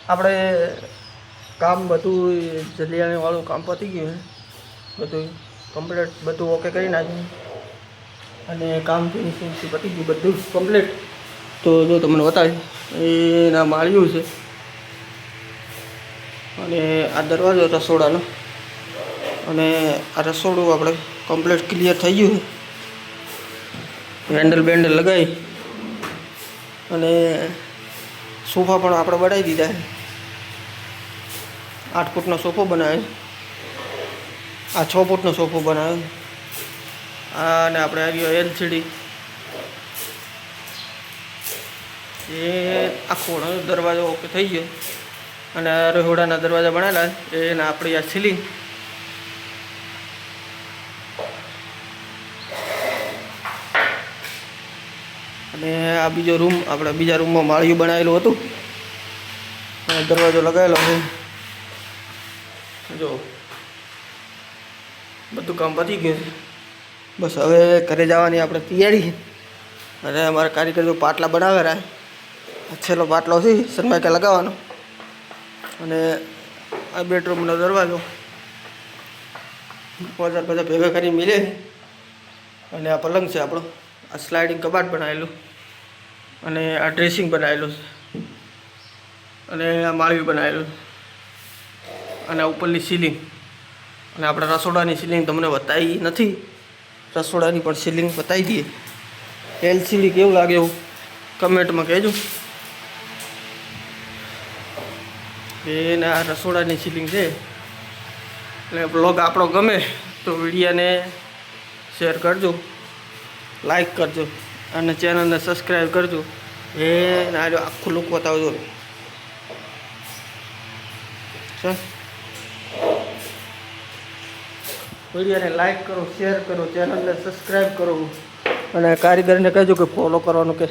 આપણે કામ બધું જલિયાણીવાળું કામ પતી ગયું છે, બધું કમ્પ્લીટ, બધું ઓકે કરી નાખ્યું અને કામ ફિનિશિંગથી પતી ગયું બધું કમ્પ્લીટ. તો જો તમને બતાવી એના માળિયું છે અને આ દરવાજો રસોડાનો, અને આ રસોડું આપણે કમ્પ્લીટ ક્લિયર થઈ ગયું છે. હેન્ડલ બેન્ડલ લગાવી અને સોફા પણ આપણે બનાવી દીધા છે. 8 ફૂટનો સોફો બનાવ્યો, આ 6 ફૂટનો સોફો બનાવ્યો. અને આપણે આવ્યો એલસીડી, એ આખો દરવાજો ઓકે થઈ ગયો. અને આ રસોડાના દરવાજા બનાવેલા એને આપણી આ સીલિંગ, અને આ બીજો રૂમ, આપણે બીજા રૂમમાં માળિયું બનાવેલું હતું, દરવાજો લગાવેલો છે. જો બધું કામ પતી ગયું છે, બસ હવે ઘરે જવાની આપણે તૈયારી. અને અમારા કારીગર જો પાટલા બનાવે રહ્યા, છેલ્લો પાટલો છે સનમાઇકા લગાવવાનો. અને આ બેડરૂમનો દરવાજો બધા ભેગા કરી મિલે. અને આ પલંગ છે આપણો, આ સ્લાઇડિંગ કબાટ બનાવેલું, અને આ ડ્રેસિંગ બનાવેલું છે, અને આ માળિયું બનાવેલું, અને આ ઉપરની સીલિંગ. અને આપણે રસોડાની સીલિંગ તમને બતાવી નથી, રસોડાની પણ સીલિંગ બતાવી દઈએ. એલસીડી કેવું લાગે એવું કમેન્ટમાં કહેજો. એને આ રસોડાની સીલિંગ છે. એટલે બ્લોગ આપણો ગમે તો વિડીયોને શેર કરજો, લાઈક કરજો અને ચેનલને સબસ્ક્રાઈબ કરજો. આ આખું લુક બતાવજો સર. વિડીયોને લાઈક કરો, શેર કરો, ચેનલને સબસ્ક્રાઈબ કરો, અને કારીગરને કહેજો કે ફોલો કરવાનું કે